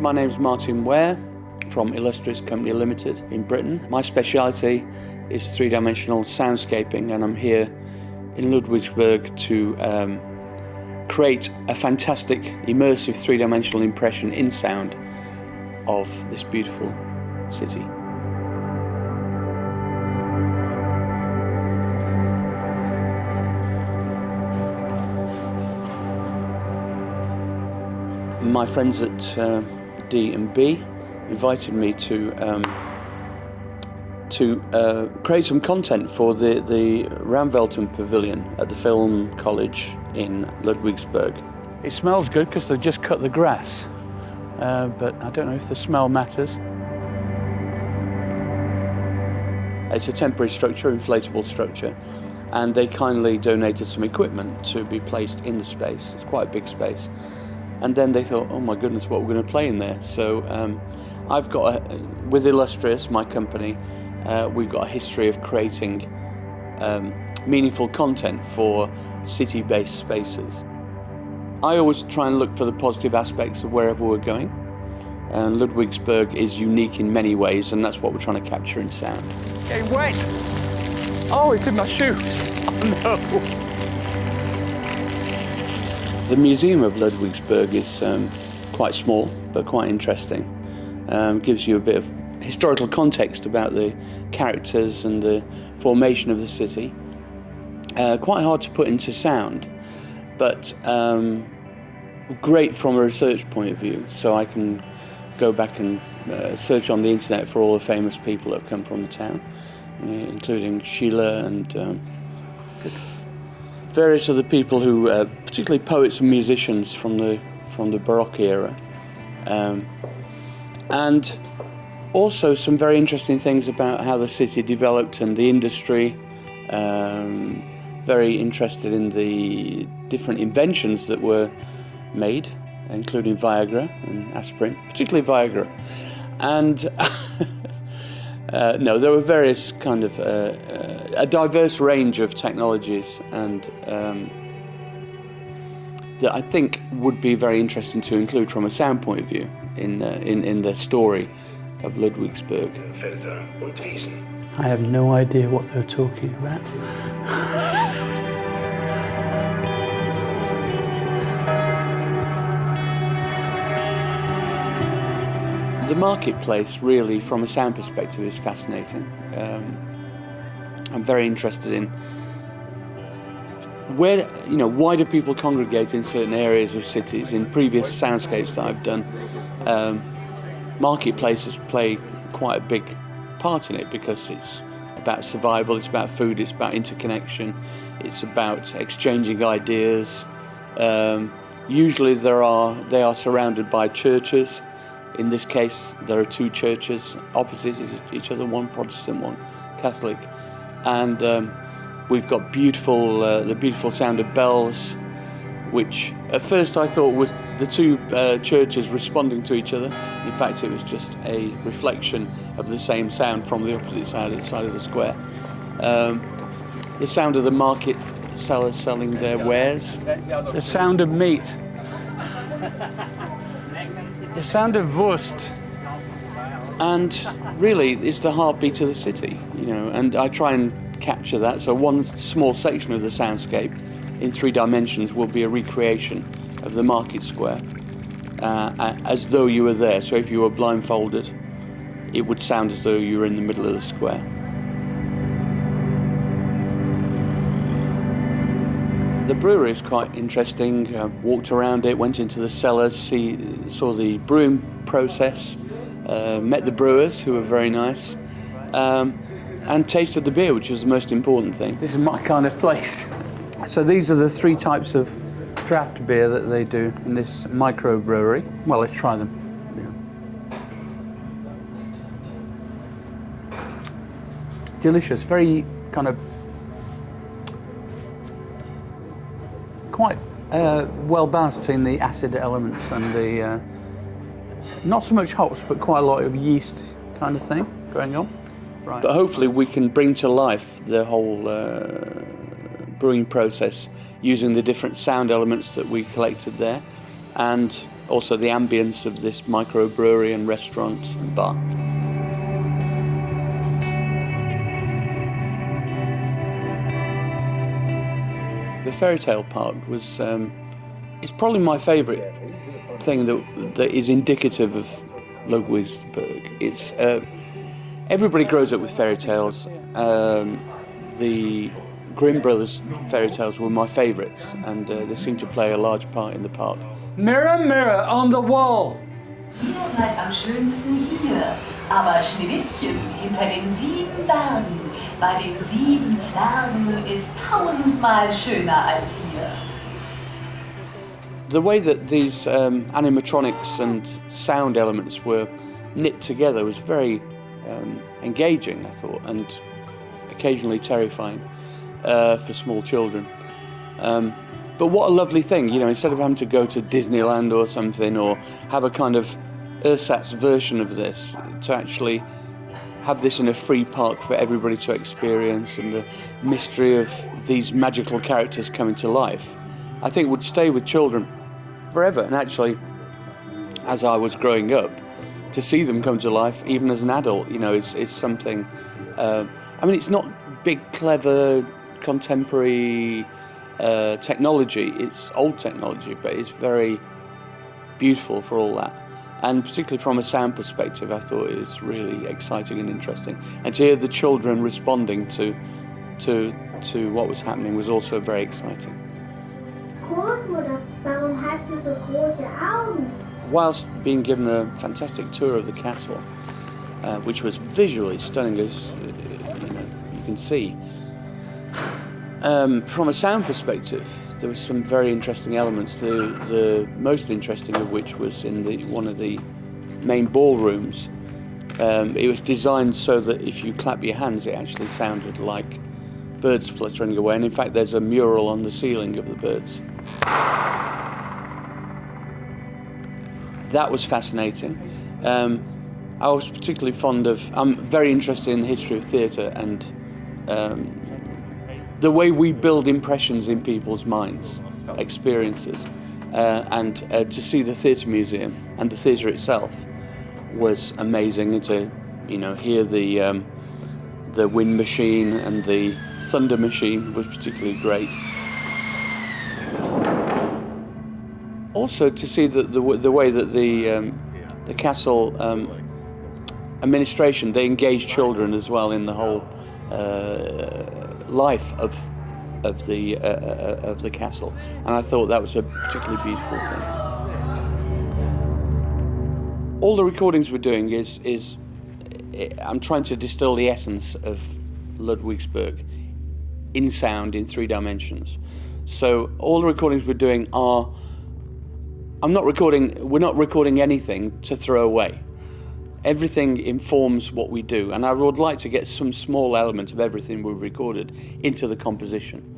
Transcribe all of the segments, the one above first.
my name's Martyn Ware from Illustrious Company Limited in Britain. My speciality is three-dimensional soundscaping, and I'm here in Ludwigsburg to create a fantastic immersive three-dimensional impression in sound of this beautiful city. My friends at D&B invited me to create some content for the Ramvelten pavilion at the Film College in Ludwigsburg. It smells good because they've just cut the grass, but I don't know if the smell matters. It's a temporary structure, inflatable structure, and they kindly donated some equipment to be placed in the space. It's quite a big space. And then they thought, oh my goodness, what we're going to play in there. So I've got, with Illustrious, my company, we've got a history of creating meaningful content for city-based spaces. I always try and look for the positive aspects of wherever we're going. And Ludwigsburg is unique in many ways, and that's what we're trying to capture in sound. Getting wet! Oh, it's in my shoes! Oh no! The Museum of Ludwigsburg is quite small, but quite interesting. Gives you a bit of historical context about the characters and the formation of the city. Quite hard to put into sound, but great from a research point of view. So I can go back and search on the internet for all the famous people that have come from the town, including Sheila and various other people who, particularly poets and musicians from the Baroque era, and also some very interesting things about how the city developed and the industry. Very interested in the different inventions that were made, including Viagra and aspirin, particularly Viagra, and no, there were various kind of a diverse range of technologies, and that I think would be very interesting to include from a sound point of view in the story of Ludwigsburg. I have no idea what they're talking about. The marketplace, really, from a sound perspective, is fascinating. I'm very interested in why do people congregate in certain areas of cities. In previous soundscapes that I've done, marketplaces play quite a big part in it because it's about survival, it's about food, it's about interconnection, it's about exchanging ideas. Usually they are surrounded by churches. In this case, there are two churches opposite each other, one Protestant, one Catholic, and we've got the beautiful sound of bells, which at first I thought was the two churches responding to each other. In fact, it was just a reflection of the same sound from the opposite side of the square. The sound of the market sellers selling their wares, the sound of meat. The sound of Wurst, and really it's the heartbeat of the city, and I try and capture that. So one small section of the soundscape in 3 dimensions will be a recreation of the market square, as though you were there. So if you were blindfolded, it would sound as though you were in the middle of the square. The brewery is quite interesting. I walked around it, went into the cellars, saw the brewing process, met the brewers, who were very nice, and tasted the beer, which was the most important thing. This is my kind of place. So these are the 3 types of draft beer that they do in this micro brewery. Well, let's try them. Delicious, very kind of quite well balanced between the acid elements and the not so much hops, but quite a lot of yeast kind of thing going on. Right. But hopefully we can bring to life the whole brewing process using the different sound elements that we collected there, and also the ambience of this microbrewery and restaurant and bar. The Fairytale Park was, it's probably my favourite thing that is indicative of Ludwigsburg. It's, everybody grows up with fairy tales. The Grimm brothers' fairy tales were my favourites, and they seem to play a large part in the park. Mirror, mirror on the wall. Ihr seid am schönsten hier, aber Schneewittchen hinter den 7 Bergen, bei den 7 Zwergen ist 1000-mal schöner als ihr. The way that these animatronics and sound elements were knit together was very engaging, I thought, and occasionally terrifying for small children. But what a lovely thing, you know, instead of having to go to Disneyland or something, or have a kind of ersatz version of this, to actually have this in a free park for everybody to experience, and the mystery of these magical characters coming to life, I think would stay with children forever. And actually, as I was growing up, to see them come to life, even as an adult, you know, is something. I mean, it's not big, clever, contemporary technology. It's old technology, but it's very beautiful for all that. And particularly from a sound perspective, I thought it was really exciting and interesting. And to hear the children responding to what was happening was also very exciting. Großmutter, warum hast du so große Augen? Whilst being given a fantastic tour of the castle, which was visually stunning, as you can see, from a sound perspective, there were some very interesting elements. The most interesting of which was in one of the main ballrooms. It was designed so that if you clap your hands, it actually sounded like birds fluttering away. And in fact, there's a mural on the ceiling of the birds. That was fascinating. I was particularly I'm very interested in the history of theatre and the way we build impressions in people's minds, experiences. And to see the theatre museum and the theatre itself was amazing. And to, hear the wind machine and the thunder machine was particularly great. Also, to see the way that the castle administration, they engage children as well in the whole life of the castle, and I thought that was a particularly beautiful thing. All the recordings we're doing is I'm trying to distill the essence of Ludwigsburg in sound in 3 dimensions. So all the recordings we're doing we're not recording anything to throw away. Everything informs what we do, and I would like to get some small element of everything we've recorded into the composition.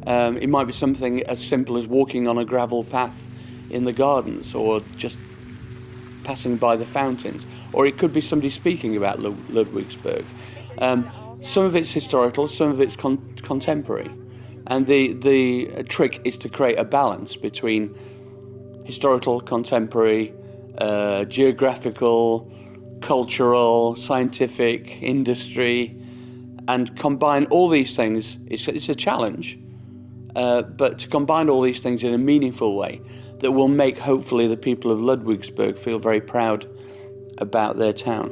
It might be something as simple as walking on a gravel path in the gardens, or just passing by the fountains, or it could be somebody speaking about Ludwigsburg. Some of it's historical, some of it's contemporary, and the trick is to create a balance between historical, contemporary, geographical, cultural, scientific, industry, and combine all these things. It's a challenge, but to combine all these things in a meaningful way that will make, hopefully, the people of Ludwigsburg feel very proud about their town.